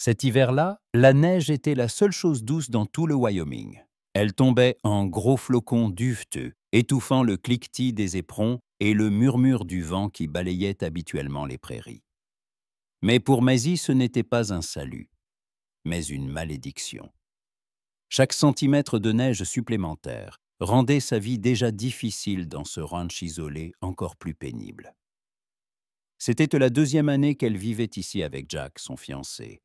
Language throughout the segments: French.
Cet hiver-là, la neige était la seule chose douce dans tout le Wyoming. Elle tombait en gros flocons duveteux, étouffant le cliquetis des éperons et le murmure du vent qui balayait habituellement les prairies. Mais pour Maisie, ce n'était pas un salut, mais une malédiction. Chaque centimètre de neige supplémentaire rendait sa vie déjà difficile dans ce ranch isolé encore plus pénible. C'était la deuxième année qu'elle vivait ici avec Jack, son fiancé,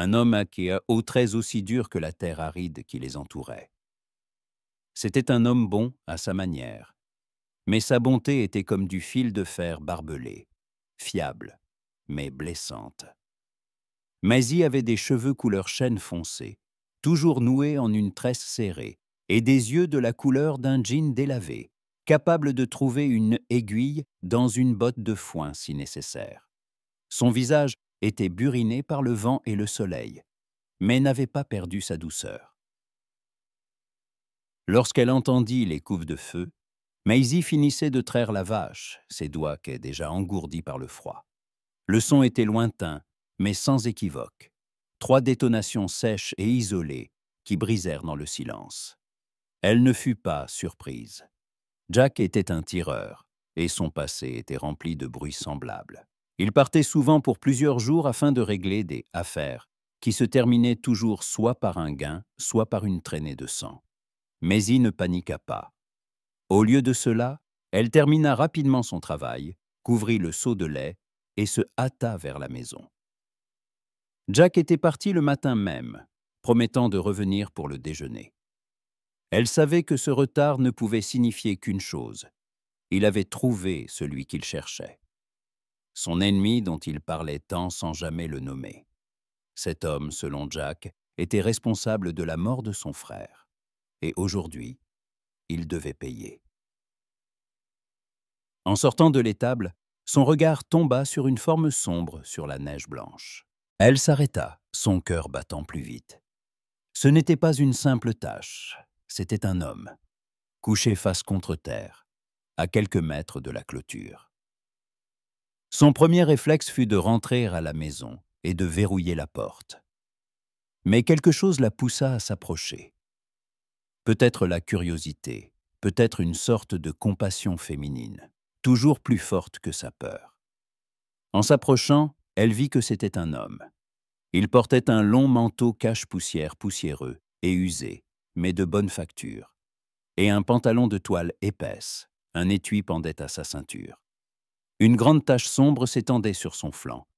un homme aux traits aussi durs que la terre aride qui les entourait. C'était un homme bon à sa manière, mais sa bonté était comme du fil de fer barbelé, fiable, mais blessante. Maisie avait des cheveux couleur chêne foncé, toujours noués en une tresse serrée, et des yeux de la couleur d'un jean délavé, capable de trouver une aiguille dans une botte de foin si nécessaire. Son visage était buriné par le vent et le soleil, mais n'avait pas perdu sa douceur. Lorsqu'elle entendit les coups de feu, Maisie finissait de traire la vache, ses doigts déjà engourdis par le froid. Le son était lointain, mais sans équivoque. 3 détonations sèches et isolées qui brisèrent dans le silence. Elle ne fut pas surprise. Jack était un tireur, et son passé était rempli de bruits semblables. Il partait souvent pour plusieurs jours afin de régler des affaires qui se terminaient toujours soit par un gain, soit par une traînée de sang. Maisie ne paniqua pas. Au lieu de cela, elle termina rapidement son travail, couvrit le seau de lait et se hâta vers la maison. Jack était parti le matin même, promettant de revenir pour le déjeuner. Elle savait que ce retard ne pouvait signifier qu'une chose. Il avait trouvé celui qu'il cherchait. Son ennemi dont il parlait tant sans jamais le nommer. Cet homme, selon Jack, était responsable de la mort de son frère. Et aujourd'hui, il devait payer. En sortant de l'étable, son regard tomba sur une forme sombre sur la neige blanche. Elle s'arrêta, son cœur battant plus vite. Ce n'était pas une simple tache, c'était un homme, couché face contre terre, à quelques mètres de la clôture. Son premier réflexe fut de rentrer à la maison et de verrouiller la porte. Mais quelque chose la poussa à s'approcher. Peut-être la curiosité, peut-être une sorte de compassion féminine, toujours plus forte que sa peur. En s'approchant, elle vit que c'était un homme. Il portait un long manteau cache-poussière poussiéreux et usé, mais de bonne facture, et un pantalon de toile épaisse, un étui pendait à sa ceinture. Une grande tache sombre s'étendait sur son flanc.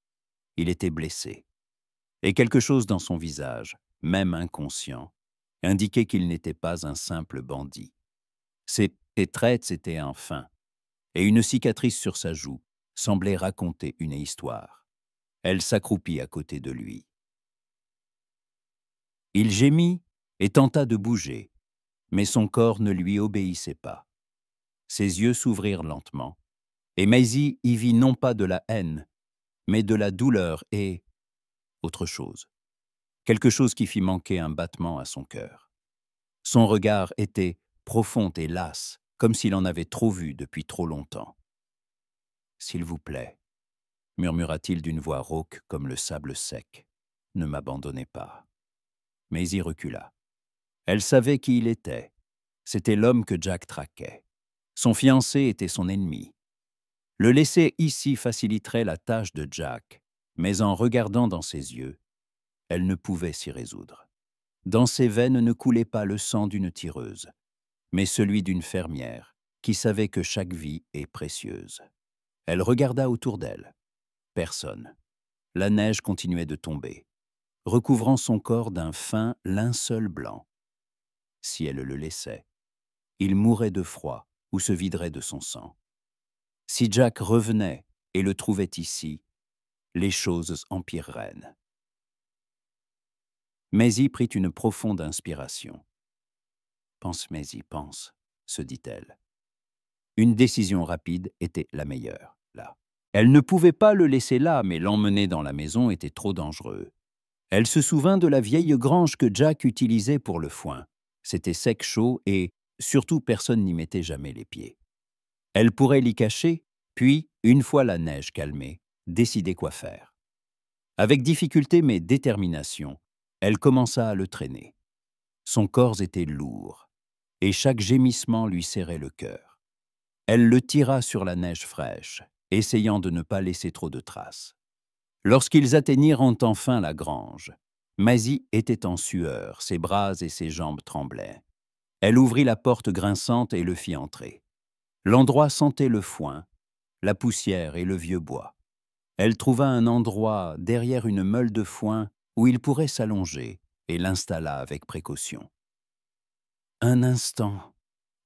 Il était blessé. Et quelque chose dans son visage, même inconscient, indiquait qu'il n'était pas un simple bandit. Ses traits étaient fins, et une cicatrice sur sa joue semblait raconter une histoire. Elle s'accroupit à côté de lui. Il gémit et tenta de bouger, mais son corps ne lui obéissait pas. Ses yeux s'ouvrirent lentement, et Maisie y vit non pas de la haine, mais de la douleur et autre chose. Quelque chose qui fit manquer un battement à son cœur. Son regard était profond et las, comme s'il en avait trop vu depuis trop longtemps. « S'il vous plaît, » murmura-t-il d'une voix rauque comme le sable sec, « ne m'abandonnez pas. » Maisie recula. Elle savait qui il était. C'était l'homme que Jack traquait. Son fiancé était son ennemi. Le laisser ici faciliterait la tâche de Jack, mais en regardant dans ses yeux, elle ne pouvait s'y résoudre. Dans ses veines ne coulait pas le sang d'une tireuse, mais celui d'une fermière qui savait que chaque vie est précieuse. Elle regarda autour d'elle. Personne. La neige continuait de tomber, recouvrant son corps d'un fin linceul blanc. Si elle le laissait, il mourrait de froid ou se viderait de son sang. Si Jack revenait et le trouvait ici, les choses empireraient. Maisie prit une profonde inspiration. « Pense, Maisie, pense, » se dit-elle. Une décision rapide était la meilleure, là. Elle ne pouvait pas le laisser là, mais l'emmener dans la maison était trop dangereux. Elle se souvint de la vieille grange que Jack utilisait pour le foin. C'était sec, chaud et, surtout, personne n'y mettait jamais les pieds. Elle pourrait l'y cacher, puis, une fois la neige calmée, décider quoi faire. Avec difficulté mais détermination, elle commença à le traîner. Son corps était lourd, et chaque gémissement lui serrait le cœur. Elle le tira sur la neige fraîche, essayant de ne pas laisser trop de traces. Lorsqu'ils atteignirent enfin la grange, Maisie était en sueur, ses bras et ses jambes tremblaient. Elle ouvrit la porte grinçante et le fit entrer. L'endroit sentait le foin, la poussière et le vieux bois. Elle trouva un endroit derrière une meule de foin où il pourrait s'allonger et l'installa avec précaution. « Un instant, »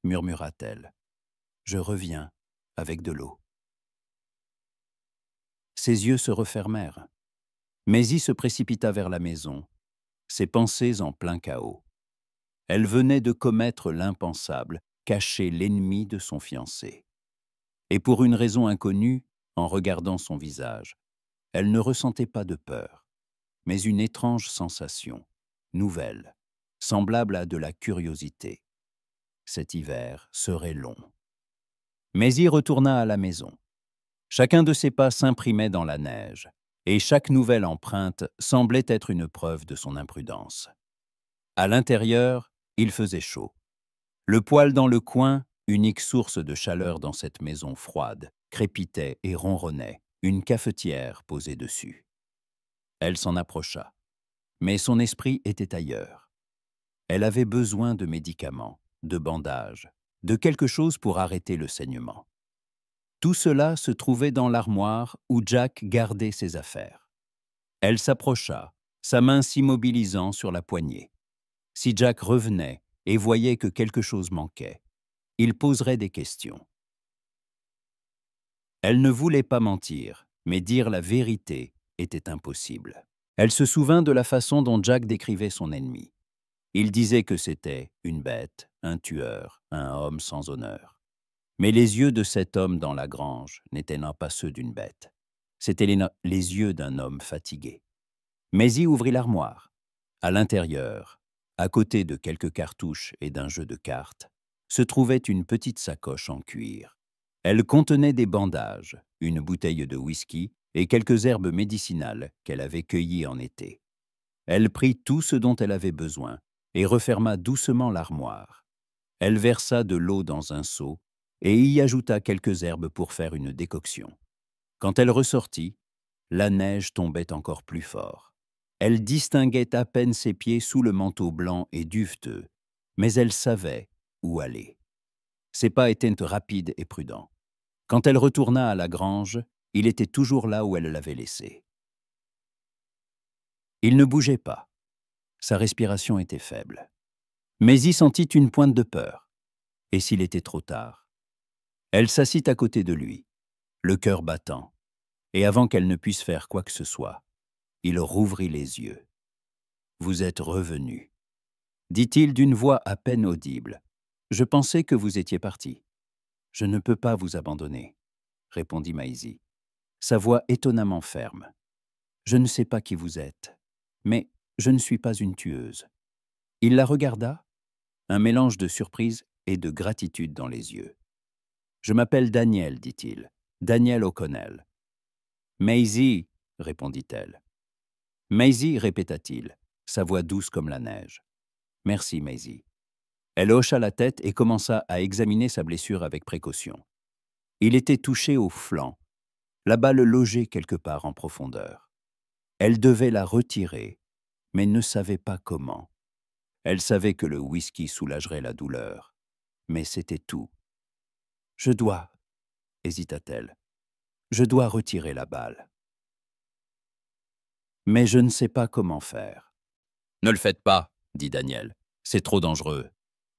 murmura-t-elle. « Je reviens avec de l'eau. » Ses yeux se refermèrent. Maisie se précipita vers la maison, ses pensées en plein chaos. Elle venait de commettre l'impensable, cacher l'ennemi de son fiancé. Et pour une raison inconnue, en regardant son visage, elle ne ressentait pas de peur, mais une étrange sensation, nouvelle, semblable à de la curiosité. Cet hiver serait long. Maisie retourna à la maison. Chacun de ses pas s'imprimait dans la neige, et chaque nouvelle empreinte semblait être une preuve de son imprudence. À l'intérieur, il faisait chaud. Le poêle dans le coin, unique source de chaleur dans cette maison froide, crépitait et ronronnait, une cafetière posée dessus. Elle s'en approcha, mais son esprit était ailleurs. Elle avait besoin de médicaments, de bandages, de quelque chose pour arrêter le saignement. Tout cela se trouvait dans l'armoire où Jack gardait ses affaires. Elle s'approcha, sa main s'immobilisant sur la poignée. Si Jack revenait et voyait que quelque chose manquait, il poserait des questions. Elle ne voulait pas mentir, mais dire la vérité était impossible. Elle se souvint de la façon dont Jack décrivait son ennemi. Il disait que c'était une bête, un tueur, un homme sans honneur. Mais les yeux de cet homme dans la grange n'étaient pas ceux d'une bête. C'étaient les yeux d'un homme fatigué. Maisie ouvrit l'armoire. À l'intérieur, à côté de quelques cartouches et d'un jeu de cartes, se trouvait une petite sacoche en cuir. Elle contenait des bandages, une bouteille de whisky et quelques herbes médicinales qu'elle avait cueillies en été. Elle prit tout ce dont elle avait besoin et referma doucement l'armoire. Elle versa de l'eau dans un seau et y ajouta quelques herbes pour faire une décoction. Quand elle ressortit, la neige tombait encore plus fort. Elle distinguait à peine ses pieds sous le manteau blanc et duveteux, mais elle savait où aller. Ses pas étaient rapides et prudents. Quand elle retourna à la grange, il était toujours là où elle l'avait laissé. Il ne bougeait pas. Sa respiration était faible. Maisie sentit une pointe de peur. Et s'il était trop tard? Elle s'assit à côté de lui, le cœur battant, et avant qu'elle ne puisse faire quoi que ce soit, il rouvrit les yeux. « Vous êtes revenu, » dit-il d'une voix à peine audible. « Je pensais que vous étiez parti. »« Je ne peux pas vous abandonner, » répondit Maisie, sa voix étonnamment ferme. « Je ne sais pas qui vous êtes, mais je ne suis pas une tueuse. » Il la regarda, un mélange de surprise et de gratitude dans les yeux. « Je m'appelle Daniel, dit-il, Daniel O'Connell. »« Maisie, » répondit-elle. « Maisie, » répéta-t-il, sa voix douce comme la neige. « Merci, Maisie. » Elle hocha la tête et commença à examiner sa blessure avec précaution. Il était touché au flanc, la balle logeait quelque part en profondeur. Elle devait la retirer, mais ne savait pas comment. Elle savait que le whisky soulagerait la douleur, mais c'était tout. « Je dois, » hésita-t-elle, « je dois retirer la balle. Mais je ne sais pas comment faire. »« Ne le faites pas, » dit Daniel, « c'est trop dangereux.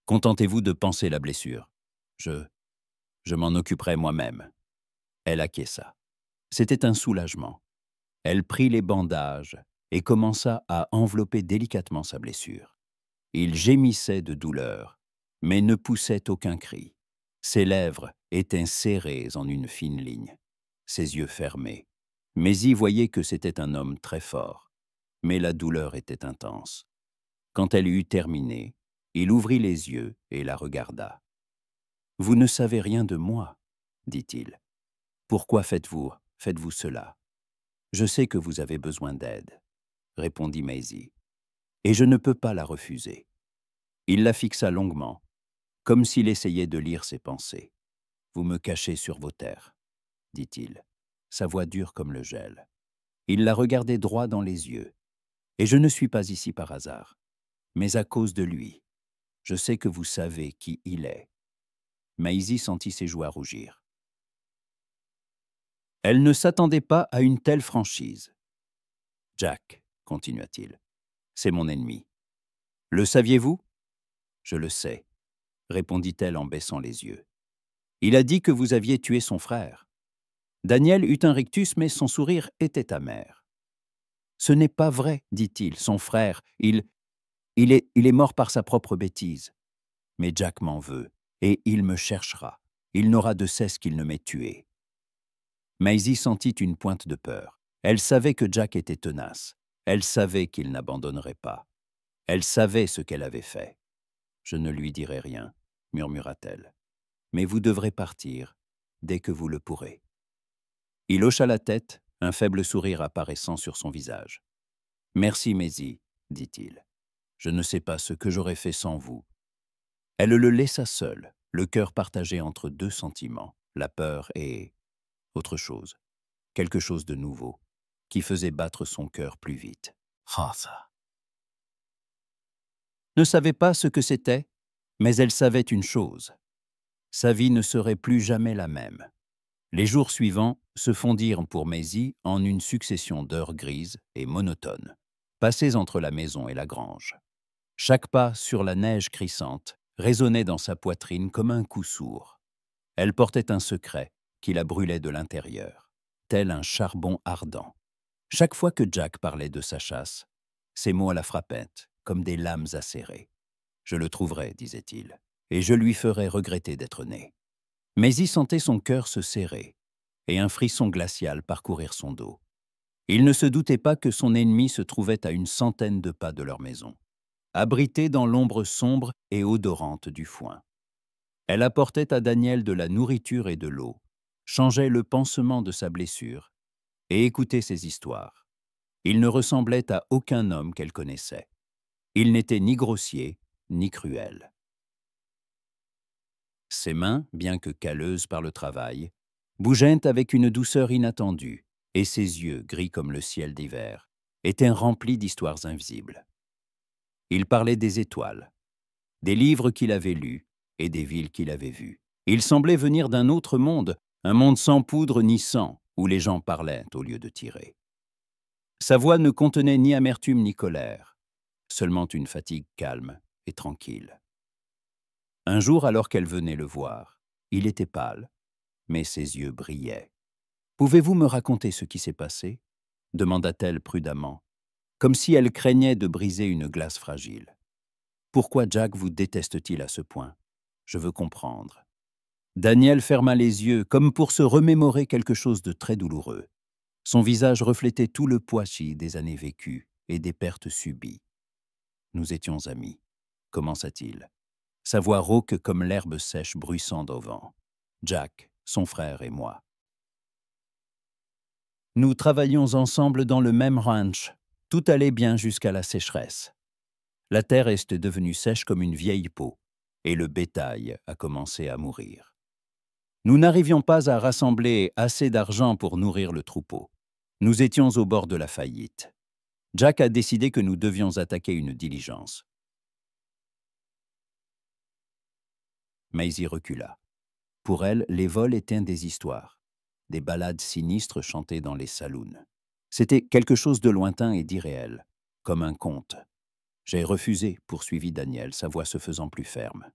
Contentez-vous de panser la blessure. Je m'en occuperai moi-même. » Elle acquiesça. C'était un soulagement. Elle prit les bandages et commença à envelopper délicatement sa blessure. Il gémissait de douleur, mais ne poussait aucun cri. Ses lèvres étaient serrées en une fine ligne, ses yeux fermés. Maisie voyait que c'était un homme très fort, mais la douleur était intense. Quand elle eut terminé, il ouvrit les yeux et la regarda. « Vous ne savez rien de moi, dit-il. Pourquoi faites-vous cela? Je sais que vous avez besoin d'aide, répondit Maisie, et je ne peux pas la refuser. Il la fixa longuement, comme s'il essayait de lire ses pensées. Vous me cachez sur vos terres, dit-il, sa voix dure comme le gel. Il la regardait droit dans les yeux. Et je ne suis pas ici par hasard, mais à cause de lui. Je sais que vous savez qui il est. Maisie sentit ses joues rougir. Elle ne s'attendait pas à une telle franchise. Jack, continua-t-il, c'est mon ennemi. Le saviez-vous? Je le sais, répondit-elle en baissant les yeux. Il a dit que vous aviez tué son frère. Daniel eut un rictus, mais son sourire était amer. Ce n'est pas vrai, dit-il, son frère, il est mort par sa propre bêtise. Mais Jack m'en veut, et il me cherchera. Il n'aura de cesse qu'il ne m'ait tué. Maisie sentit une pointe de peur. Elle savait que Jack était tenace. Elle savait qu'il n'abandonnerait pas. Elle savait ce qu'elle avait fait. Je ne lui dirai rien, murmura-t-elle. Mais vous devrez partir dès que vous le pourrez. Il hocha la tête, un faible sourire apparaissant sur son visage. Merci, Maisie, dit-il. Je ne sais pas ce que j'aurais fait sans vous. Elle le laissa seul, le cœur partagé entre deux sentiments, la peur et autre chose, quelque chose de nouveau, qui faisait battre son cœur plus vite. Ça. Ne savait pas ce que c'était, mais elle savait une chose. Sa vie ne serait plus jamais la même. Les jours suivants se fondirent pour Maisie en une succession d'heures grises et monotones, passées entre la maison et la grange. Chaque pas sur la neige crissante résonnait dans sa poitrine comme un coup sourd. Elle portait un secret qui la brûlait de l'intérieur, tel un charbon ardent. Chaque fois que Jack parlait de sa chasse, ses mots la frappaient comme des lames acérées. « Je le trouverai, disait-il, et je lui ferai regretter d'être né. » Mais y sentait son cœur se serrer, et un frisson glacial parcourir son dos. Il ne se doutait pas que son ennemi se trouvait à une centaine de pas de leur maison, abrité dans l'ombre sombre et odorante du foin. Elle apportait à Daniel de la nourriture et de l'eau, changeait le pansement de sa blessure et écoutait ses histoires. Il ne ressemblait à aucun homme qu'elle connaissait. Il n'était ni grossier, ni cruel. Ses mains, bien que calleuses par le travail, bougeaient avec une douceur inattendue, et ses yeux, gris comme le ciel d'hiver, étaient remplis d'histoires invisibles. Il parlait des étoiles, des livres qu'il avait lus et des villes qu'il avait vues. Il semblait venir d'un autre monde, un monde sans poudre ni sang, où les gens parlaient au lieu de tirer. Sa voix ne contenait ni amertume ni colère, seulement une fatigue calme et tranquille. Un jour, alors qu'elle venait le voir, il était pâle, mais ses yeux brillaient. « Pouvez-vous me raconter ce qui s'est passé ?» demanda-t-elle prudemment, comme si elle craignait de briser une glace fragile. « Pourquoi Jack vous déteste-t-il à ce point? Je veux comprendre. » Daniel ferma les yeux, comme pour se remémorer quelque chose de très douloureux. Son visage reflétait tout le poids des années vécues et des pertes subies. « Nous étions amis, » commença-t-il, sa voix rauque comme l'herbe sèche bruissant au vent. « Jack, son frère et moi. Nous travaillions ensemble dans le même ranch. Tout allait bien jusqu'à la sécheresse. La terre est devenue sèche comme une vieille peau, et le bétail a commencé à mourir. Nous n'arrivions pas à rassembler assez d'argent pour nourrir le troupeau. Nous étions au bord de la faillite. Jack a décidé que nous devions attaquer une diligence. Maisie recula. Pour elle, les vols étaient des histoires, des ballades sinistres chantées dans les saloons. C'était quelque chose de lointain et d'irréel, comme un conte. J'ai refusé, poursuivit Daniel, sa voix se faisant plus ferme.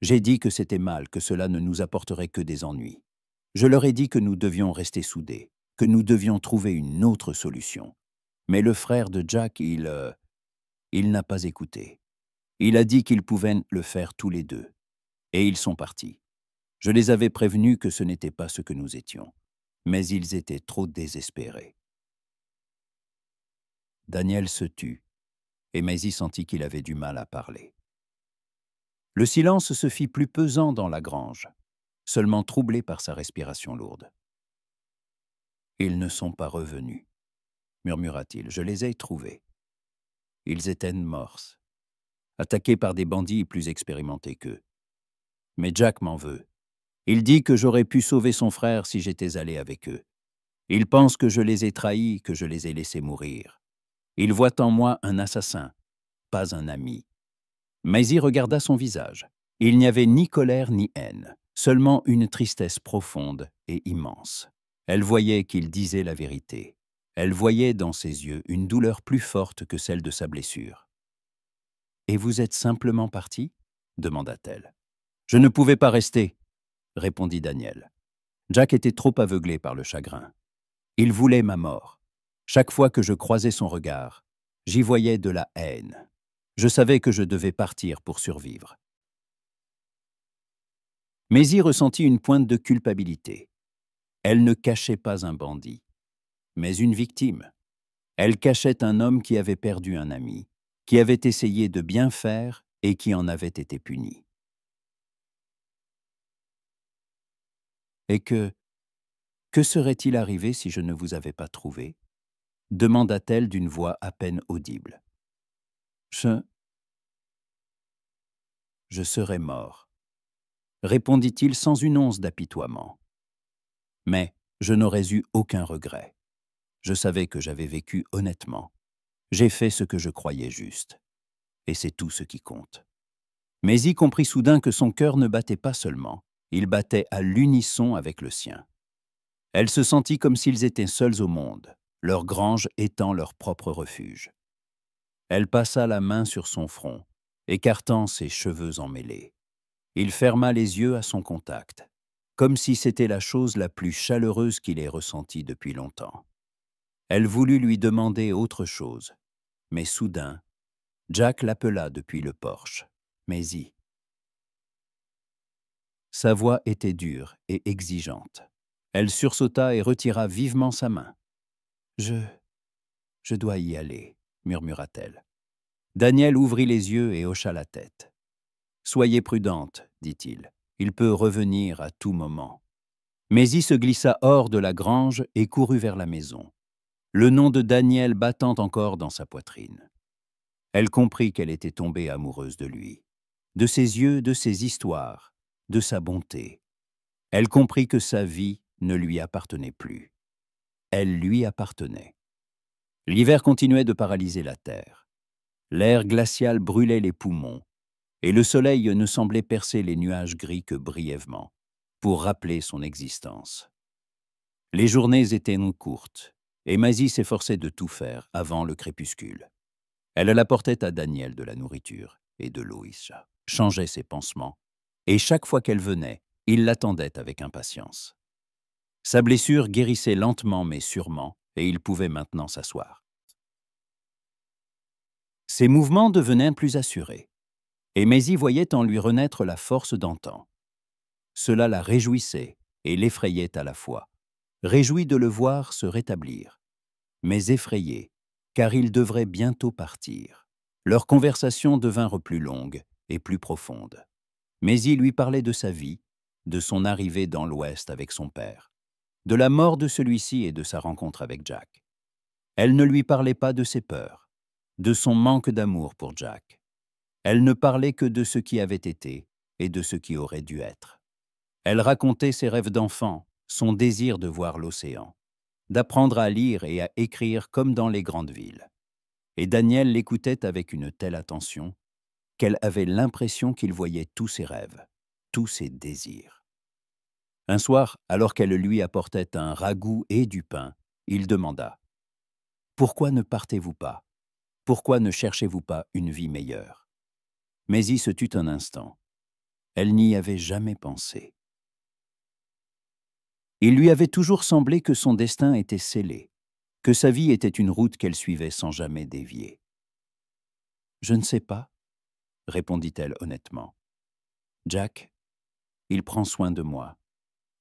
J'ai dit que c'était mal, que cela ne nous apporterait que des ennuis. Je leur ai dit que nous devions rester soudés, que nous devions trouver une autre solution. Mais le frère de Jack, il n'a pas écouté. Il a dit qu'ils pouvaient le faire tous les deux. Et ils sont partis. Je les avais prévenus que ce n'était pas ce que nous étions. Mais ils étaient trop désespérés. Daniel se tut, et Maisie sentit qu'il avait du mal à parler. Le silence se fit plus pesant dans la grange, seulement troublé par sa respiration lourde. Ils ne sont pas revenus, murmura-t-il, je les ai trouvés. Ils étaient morts, attaqués par des bandits plus expérimentés qu'eux. Mais Jack m'en veut. Il dit que j'aurais pu sauver son frère si j'étais allé avec eux. Il pense que je les ai trahis, que je les ai laissés mourir. Il voit en moi un assassin, pas un ami. Maisie regarda son visage. Il n'y avait ni colère ni haine, seulement une tristesse profonde et immense. Elle voyait qu'il disait la vérité. Elle voyait dans ses yeux une douleur plus forte que celle de sa blessure. « Et vous êtes simplement parti ?» demanda-t-elle. « Je ne pouvais pas rester, » répondit Daniel. Jack était trop aveuglé par le chagrin. Il voulait ma mort. Chaque fois que je croisais son regard, j'y voyais de la haine. Je savais que je devais partir pour survivre. Maisie ressentit une pointe de culpabilité. Elle ne cachait pas un bandit, mais une victime. Elle cachait un homme qui avait perdu un ami, qui avait essayé de bien faire et qui en avait été puni. Et que serait-il arrivé si je ne vous avais pas trouvé ? Demanda-t-elle d'une voix à peine audible. Je serais mort, répondit-il sans une once d'apitoiement. Mais je n'aurais eu aucun regret. Je savais que j'avais vécu honnêtement. J'ai fait ce que je croyais juste. Et c'est tout ce qui compte. Maisie comprit soudain que son cœur ne battait pas seulement, il battait à l'unisson avec le sien. Elle se sentit comme s'ils étaient seuls au monde, leur grange étant leur propre refuge. Elle passa la main sur son front, écartant ses cheveux emmêlés. Il ferma les yeux à son contact, comme si c'était la chose la plus chaleureuse qu'il ait ressentie depuis longtemps. Elle voulut lui demander autre chose, mais soudain, Jack l'appela depuis le porche. « Maisie. » Sa voix était dure et exigeante. Elle sursauta et retira vivement sa main. « Je dois y aller, » murmura-t-elle. Daniel ouvrit les yeux et hocha la tête. « Soyez prudente, » dit-il. « Il peut revenir à tout moment. » Maisie se glissa hors de la grange et courut vers la maison, le nom de Daniel battant encore dans sa poitrine. Elle comprit qu'elle était tombée amoureuse de lui, de ses yeux, de ses histoires, de sa bonté. Elle comprit que sa vie ne lui appartenait plus. Elle lui appartenait. L'hiver continuait de paralyser la terre. L'air glacial brûlait les poumons, et le soleil ne semblait percer les nuages gris que brièvement, pour rappeler son existence. Les journées étaient non courtes, et Maisie s'efforçait de tout faire avant le crépuscule. Elle apportait à Daniel de la nourriture et de l'eau, changeait ses pansements, et chaque fois qu'elle venait, il l'attendait avec impatience. Sa blessure guérissait lentement mais sûrement, et il pouvait maintenant s'asseoir. Ses mouvements devenaient plus assurés, et Maisie voyait en lui renaître la force d'antan. Cela la réjouissait et l'effrayait à la fois, réjouie de le voir se rétablir, mais effrayée, car il devrait bientôt partir. Leurs conversations devinrent plus longues et plus profondes. Maisie lui parlait de sa vie, de son arrivée dans l'Ouest avec son père, de la mort de celui-ci et de sa rencontre avec Jack. Elle ne lui parlait pas de ses peurs, de son manque d'amour pour Jack. Elle ne parlait que de ce qui avait été et de ce qui aurait dû être. Elle racontait ses rêves d'enfant, son désir de voir l'océan, d'apprendre à lire et à écrire comme dans les grandes villes. Et Daniel l'écoutait avec une telle attention qu'elle avait l'impression qu'il voyait tous ses rêves, tous ses désirs. Un soir, alors qu'elle lui apportait un ragoût et du pain, il demanda « Pourquoi ne partez-vous pas ? Pourquoi ne cherchez-vous pas une vie meilleure ?» Maisie se tut un instant. Elle n'y avait jamais pensé. Il lui avait toujours semblé que son destin était scellé, que sa vie était une route qu'elle suivait sans jamais dévier. « Je ne sais pas, » répondit-elle honnêtement. « Jack, il prend soin de moi,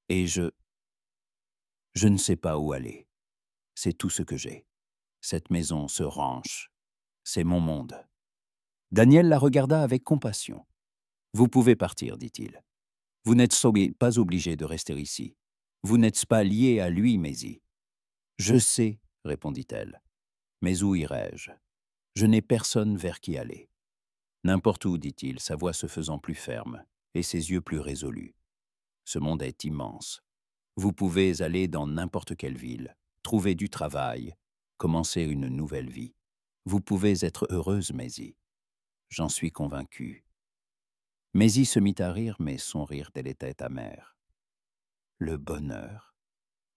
et je ne sais pas où aller. C'est tout ce que j'ai. Cette maison, ce ranch, c'est mon monde. » Daniel la regarda avec compassion. « Vous pouvez partir, dit-il. Vous n'êtes pas obligé de rester ici. Vous n'êtes pas lié à lui, Maisie. »« Je sais, » répondit-elle. Mais où irai-je? Je n'ai personne vers qui aller. N'importe où, dit-il, sa voix se faisant plus ferme, et ses yeux plus résolus. Ce monde est immense. Vous pouvez aller dans n'importe quelle ville, trouver du travail, commencer une nouvelle vie. Vous pouvez être heureuse, Maisie. J'en suis convaincu. Maisie se mit à rire, mais son rire elle était amer. Le bonheur,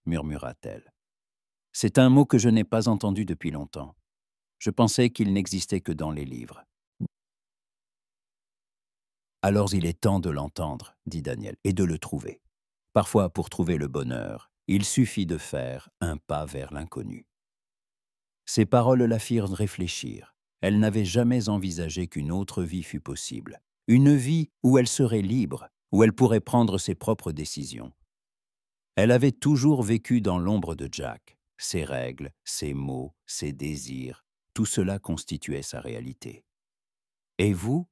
murmura-t-elle. C'est un mot que je n'ai pas entendu depuis longtemps. Je pensais qu'il n'existait que dans les livres. Alors il est temps de l'entendre, dit Daniel, et de le trouver. Parfois, pour trouver le bonheur, il suffit de faire un pas vers l'inconnu. Ces paroles la firent réfléchir. Elle n'avait jamais envisagé qu'une autre vie fût possible. Une vie où elle serait libre, où elle pourrait prendre ses propres décisions. Elle avait toujours vécu dans l'ombre de Jack. Ses règles, ses mots, ses désirs, tout cela constituait sa réalité. « Et vous ?»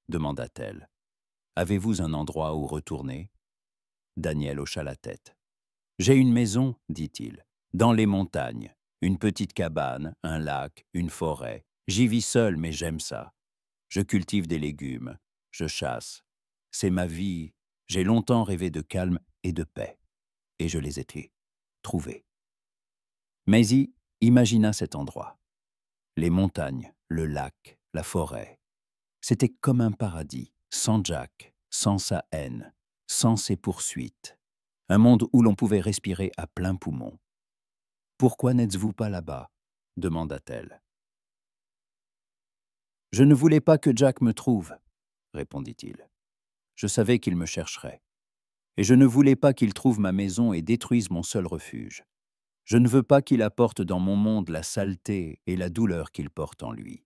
demanda-t-elle. « Avez-vous un endroit où retourner ?» Daniel hocha la tête. « J'ai une maison, dit-il, dans les montagnes, une petite cabane, un lac, une forêt. J'y vis seul, mais j'aime ça. Je cultive des légumes, je chasse. C'est ma vie. J'ai longtemps rêvé de calme et de paix. Et je les ai trouvés. » Maisie imagina cet endroit. Les montagnes, le lac, la forêt. C'était comme un paradis, sans Jack, sans sa haine, sans ses poursuites. Un monde où l'on pouvait respirer à plein poumon. « Pourquoi n'êtes-vous pas là-bas » demanda-t-elle. « Je ne voulais pas que Jack me trouve, » répondit-il. « Je savais qu'il me chercherait. Et je ne voulais pas qu'il trouve ma maison et détruise mon seul refuge. Je ne veux pas qu'il apporte dans mon monde la saleté et la douleur qu'il porte en lui. »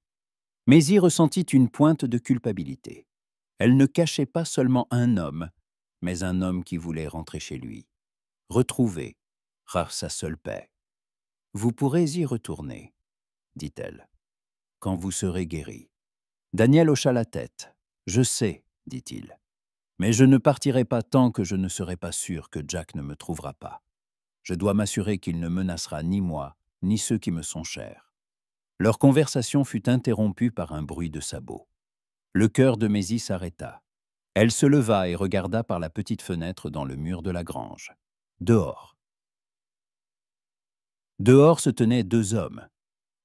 Maisie ressentit une pointe de culpabilité. Elle ne cachait pas seulement un homme, mais un homme qui voulait rentrer chez lui. Retrouver, sa seule paix. « Vous pourrez y retourner, » dit-elle, « quand vous serez guéri. » Daniel hocha la tête. « Je sais, » dit-il, « mais je ne partirai pas tant que je ne serai pas sûr que Jack ne me trouvera pas. Je dois m'assurer qu'il ne menacera ni moi, ni ceux qui me sont chers. » Leur conversation fut interrompue par un bruit de sabots. Le cœur de Maisie s'arrêta. Elle se leva et regarda par la petite fenêtre dans le mur de la grange. Dehors. Dehors se tenaient deux hommes.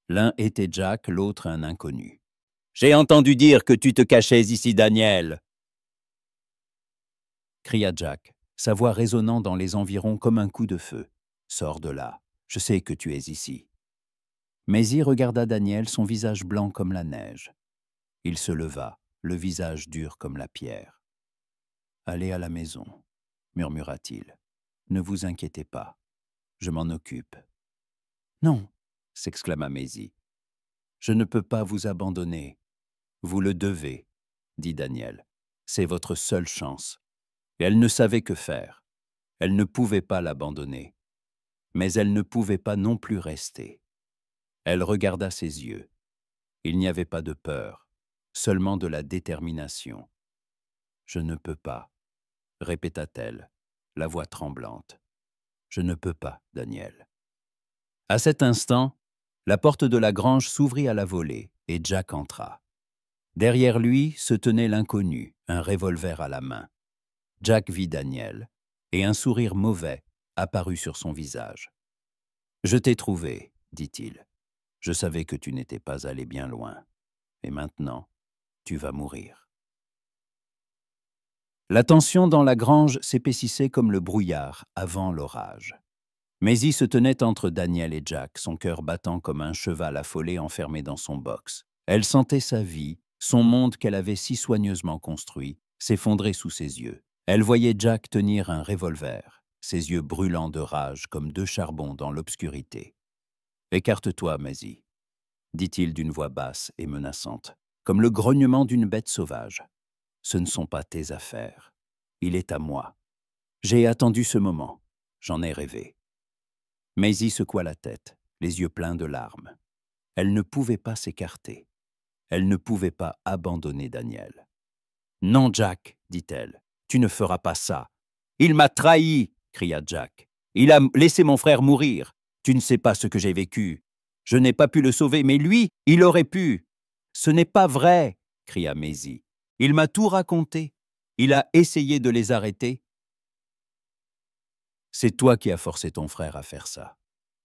L'un était Jack, l'autre un inconnu. « J'ai entendu dire que tu te cachais ici, Daniel !» cria Jack, sa voix résonnant dans les environs comme un coup de feu. « Sors de là, je sais que tu es ici. » Maisie regarda Daniel, son visage blanc comme la neige. Il se leva, le visage dur comme la pierre. « Allez à la maison, » murmura-t-il. « Ne vous inquiétez pas, je m'en occupe. »« Non !» s'exclama Maisie. « Je ne peux pas vous abandonner. Vous le devez, » dit Daniel. « C'est votre seule chance. » Et elle ne savait que faire. Elle ne pouvait pas l'abandonner. Mais elle ne pouvait pas non plus rester. Elle regarda ses yeux. Il n'y avait pas de peur, seulement de la détermination. « Je ne peux pas, » répéta-t-elle, la voix tremblante. « Je ne peux pas, Daniel. » À cet instant, la porte de la grange s'ouvrit à la volée et Jack entra. Derrière lui se tenait l'inconnu, un revolver à la main. Jack vit Daniel, et un sourire mauvais apparut sur son visage. « Je t'ai trouvé, » dit-il. « Je savais que tu n'étais pas allé bien loin. Et maintenant, tu vas mourir. » La tension dans la grange s'épaississait comme le brouillard avant l'orage. Maisie se tenait entre Daniel et Jack, son cœur battant comme un cheval affolé enfermé dans son box. Elle sentait sa vie, son monde qu'elle avait si soigneusement construit, s'effondrer sous ses yeux. Elle voyait Jack tenir un revolver, ses yeux brûlants de rage comme deux charbons dans l'obscurité. « Écarte-toi, Maisie, » dit-il d'une voix basse et menaçante, comme le grognement d'une bête sauvage. « Ce ne sont pas tes affaires. Il est à moi. J'ai attendu ce moment. J'en ai rêvé. » Maisie secoua la tête, les yeux pleins de larmes. Elle ne pouvait pas s'écarter. Elle ne pouvait pas abandonner Daniel. « Non, Jack, » dit-elle, « tu ne feras pas ça. »« Il m'a trahi !» cria Jack. « Il a laissé mon frère mourir. Tu ne sais pas ce que j'ai vécu. Je n'ai pas pu le sauver, mais lui, il aurait pu. Ce n'est pas vrai, cria Maisie. Il m'a tout raconté. Il a essayé de les arrêter. C'est toi qui as forcé ton frère à faire ça.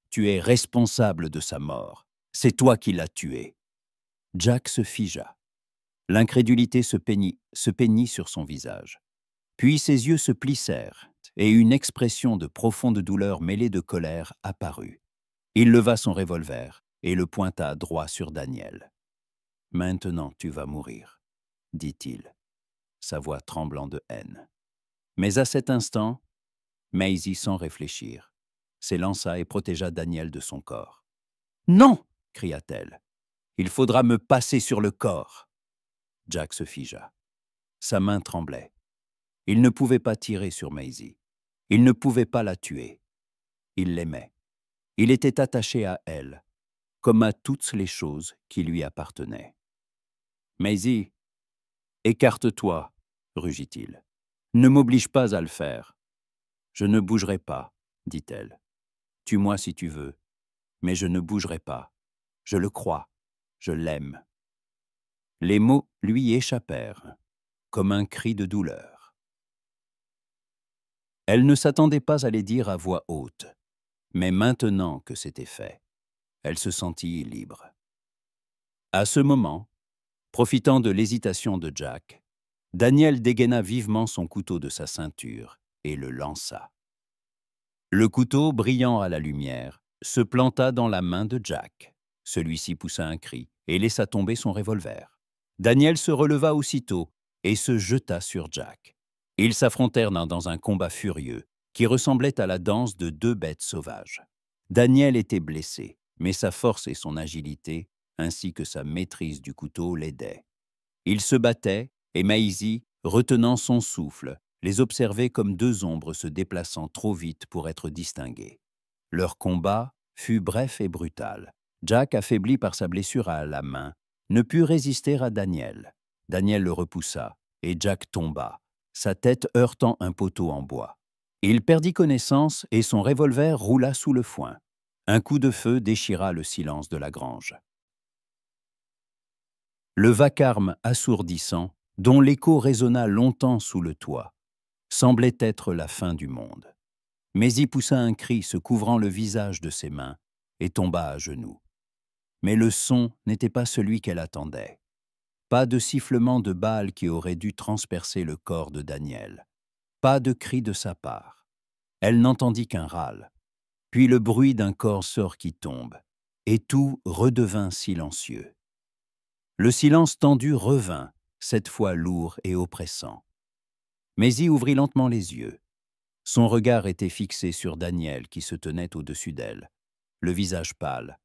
Tu es responsable de sa mort. C'est toi qui l'as tué. Jack se figea. L'incrédulité se peignit sur son visage. Puis ses yeux se plissèrent et une expression de profonde douleur mêlée de colère apparut. Il leva son revolver et le pointa droit sur Daniel. « Maintenant tu vas mourir, dit-il, sa voix tremblant de haine. Mais à cet instant, Maisie, sans réfléchir, s'élança et protégea Daniel de son corps. « Non !» cria-t-elle. « Il faudra me passer sur le corps. » Jack se figea. Sa main tremblait. Il ne pouvait pas tirer sur Maisie. Il ne pouvait pas la tuer. Il l'aimait. Il était attaché à elle, comme à toutes les choses qui lui appartenaient. « Maisie, écarte-toi, rugit-il. Ne m'oblige pas à le faire. Je ne bougerai pas, dit-elle. Tue-moi si tu veux, mais je ne bougerai pas. Je le crois, je l'aime. Les mots lui échappèrent, comme un cri de douleur. Elle ne s'attendait pas à les dire à voix haute, mais maintenant que c'était fait, elle se sentit libre. À ce moment, profitant de l'hésitation de Jack, Daniel dégaina vivement son couteau de sa ceinture et le lança. Le couteau, brillant à la lumière, se planta dans la main de Jack. Celui-ci poussa un cri et laissa tomber son revolver. Daniel se releva aussitôt et se jeta sur Jack. Ils s'affrontèrent dans un combat furieux qui ressemblait à la danse de deux bêtes sauvages. Daniel était blessé, mais sa force et son agilité, ainsi que sa maîtrise du couteau, l'aidaient. Ils se battaient et Maisie, retenant son souffle, les observait comme deux ombres se déplaçant trop vite pour être distinguées. Leur combat fut bref et brutal. Jack, affaibli par sa blessure à la main, ne put résister à Daniel. Daniel le repoussa et Jack tomba, sa tête heurtant un poteau en bois. Il perdit connaissance et son revolver roula sous le foin. Un coup de feu déchira le silence de la grange. Le vacarme assourdissant, dont l'écho résonna longtemps sous le toit, semblait être la fin du monde. Maisie poussa un cri se couvrant le visage de ses mains et tomba à genoux. Mais le son n'était pas celui qu'elle attendait. Pas de sifflement de balle qui aurait dû transpercer le corps de Daniel. Pas de cri de sa part. Elle n'entendit qu'un râle, puis le bruit d'un corps sort qui tombe, et tout redevint silencieux. Le silence tendu revint, cette fois lourd et oppressant. Maisie ouvrit lentement les yeux. Son regard était fixé sur Daniel qui se tenait au-dessus d'elle, le visage pâle,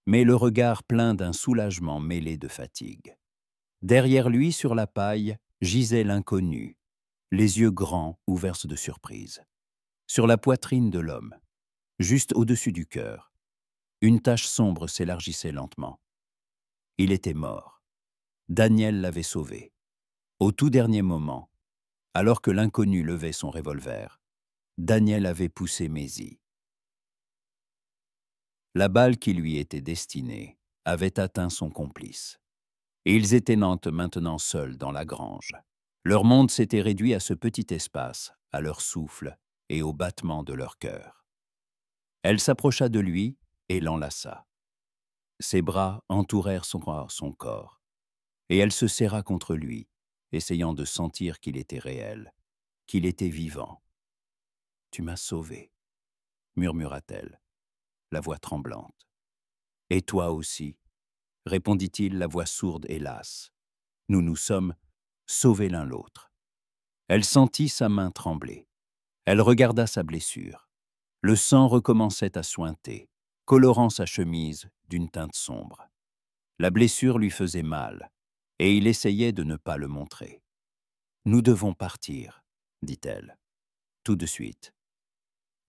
mais le regard plein d'un soulagement mêlé de fatigue. Derrière lui, sur la paille, gisait l'inconnu, les yeux grands ouverts de surprise. Sur la poitrine de l'homme, juste au-dessus du cœur, une tache sombre s'élargissait lentement. Il était mort. Daniel l'avait sauvé. Au tout dernier moment, alors que l'inconnu levait son revolver, Daniel avait poussé Maisie. La balle qui lui était destinée avait atteint son complice. Et ils étaient maintenant seuls dans la grange. Leur monde s'était réduit à ce petit espace, à leur souffle et au battement de leur cœur. Elle s'approcha de lui et l'enlaça. Ses bras entourèrent son corps, et elle se serra contre lui, essayant de sentir qu'il était réel, qu'il était vivant. « Tu m'as sauvé », murmura-t-elle, la voix tremblante. « Et toi aussi », répondit-il, la voix sourde et lasse. « Nous nous sommes sauvés l'un l'autre. » Elle sentit sa main trembler. Elle regarda sa blessure. Le sang recommençait à suinter, colorant sa chemise d'une teinte sombre. La blessure lui faisait mal, et il essayait de ne pas le montrer. « Nous devons partir, » dit-elle. « Tout de suite. »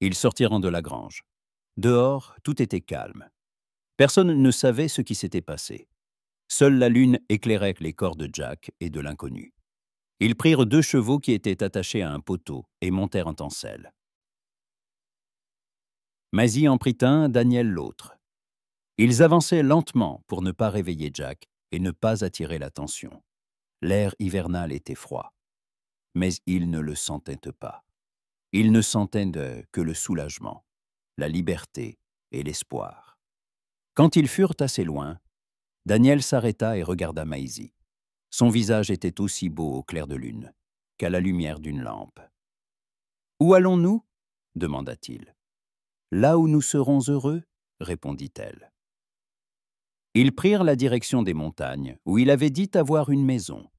Ils sortirent de la grange. Dehors, tout était calme. Personne ne savait ce qui s'était passé. Seule la lune éclairait les corps de Jack et de l'inconnu. Ils prirent 2 chevaux qui étaient attachés à un poteau et montèrent en selle. Maisie en prit un, Daniel l'autre. Ils avançaient lentement pour ne pas réveiller Jack et ne pas attirer l'attention. L'air hivernal était froid, mais ils ne le sentaient pas. Ils ne sentaient que le soulagement, la liberté et l'espoir. Quand ils furent assez loin, Daniel s'arrêta et regarda Maisie. Son visage était aussi beau au clair de lune qu'à la lumière d'une lampe. « Où allons-nous » demanda-t-il. « Là où nous serons heureux » répondit-elle. Ils prirent la direction des montagnes, où il avait dit avoir une maison.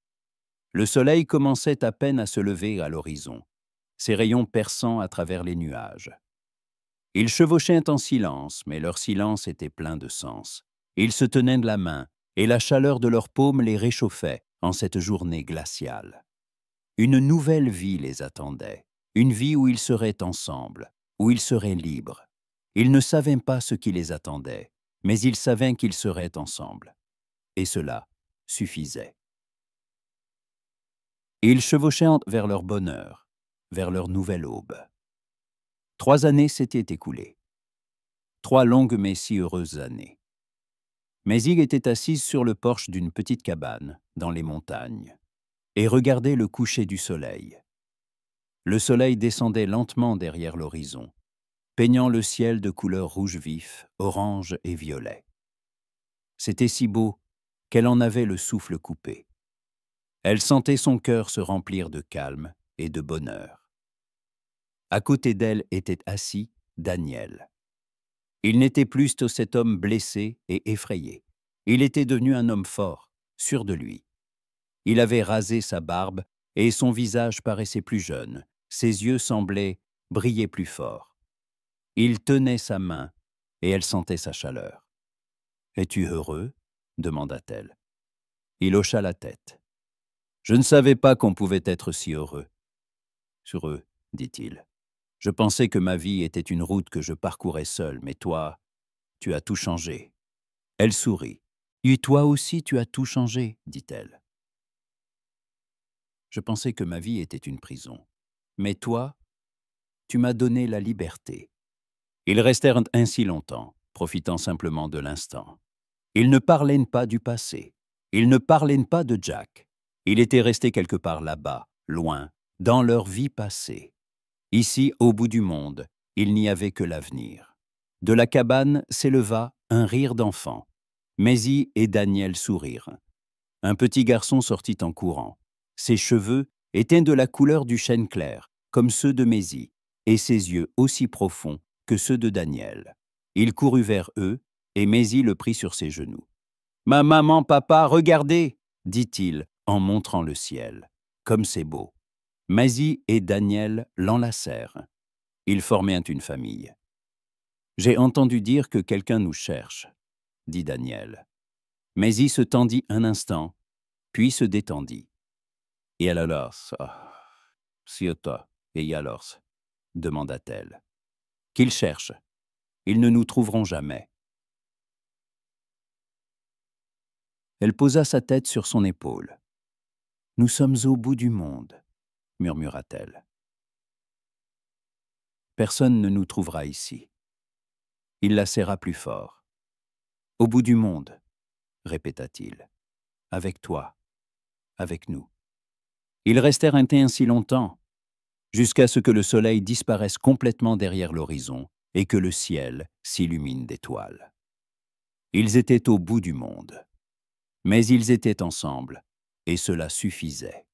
Le soleil commençait à peine à se lever à l'horizon, ses rayons perçant à travers les nuages. Ils chevauchaient en silence, mais leur silence était plein de sens. Ils se tenaient de la main, et la chaleur de leurs paumes les réchauffait en cette journée glaciale. Une nouvelle vie les attendait, une vie où ils seraient ensemble, où ils seraient libres. Ils ne savaient pas ce qui les attendait, mais ils savaient qu'ils seraient ensemble. Et cela suffisait. Ils chevauchaient vers leur bonheur, vers leur nouvelle aube. 3 années s'étaient écoulées. 3 longues mais si heureuses années. Maisie était assise sur le porche d'une petite cabane, dans les montagnes, et regardait le coucher du soleil. Le soleil descendait lentement derrière l'horizon, peignant le ciel de couleurs rouge vif, orange et violet. C'était si beau qu'elle en avait le souffle coupé. Elle sentait son cœur se remplir de calme et de bonheur. À côté d'elle était assis Daniel. Il n'était plus cet homme blessé et effrayé. Il était devenu un homme fort, sûr de lui. Il avait rasé sa barbe et son visage paraissait plus jeune. Ses yeux semblaient briller plus fort. Il tenait sa main et elle sentait sa chaleur. « Es-tu heureux » demanda-t-elle. Il hocha la tête. « Je ne savais pas qu'on pouvait être si heureux. »« Heureux, dit-il. Je pensais que ma vie était une route que je parcourais seul, mais toi, tu as tout changé. » Elle sourit. « Et toi aussi, tu as tout changé, dit-elle. Je pensais que ma vie était une prison. Mais toi, tu m'as donné la liberté. » Ils restèrent ainsi longtemps, profitant simplement de l'instant. Ils ne parlaient pas du passé. Ils ne parlaient pas de Jack. Il était resté quelque part là-bas, loin, dans leur vie passée. Ici, au bout du monde, il n'y avait que l'avenir. De la cabane s'éleva un rire d'enfant. Maisie et Daniel sourirent. Un petit garçon sortit en courant. Ses cheveux étaient de la couleur du chêne clair, comme ceux de Maisie, et ses yeux aussi profonds que ceux de Daniel. Il courut vers eux, et Maisie le prit sur ses genoux. « Ma maman, papa, regardez !» dit-il en montrant le ciel. « Comme c'est beau !» Maisie et Daniel l'enlacèrent. Ils formaient une famille. « J'ai entendu dire que quelqu'un nous cherche, » dit Daniel. Maisie se tendit un instant, puis se détendit. « Et alors, et alors ?» demanda-t-elle. « Qu'ils cherchent. Ils ne nous trouveront jamais. » Elle posa sa tête sur son épaule. « Nous sommes au bout du monde, » murmura-t-elle. « Personne ne nous trouvera ici. » Il la serra plus fort. « Au bout du monde, » répéta-t-il. « Avec toi, avec nous. » Ils restèrent ainsi longtemps, jusqu'à ce que le soleil disparaisse complètement derrière l'horizon et que le ciel s'illumine d'étoiles. Ils étaient au bout du monde, mais ils étaient ensemble, et cela suffisait.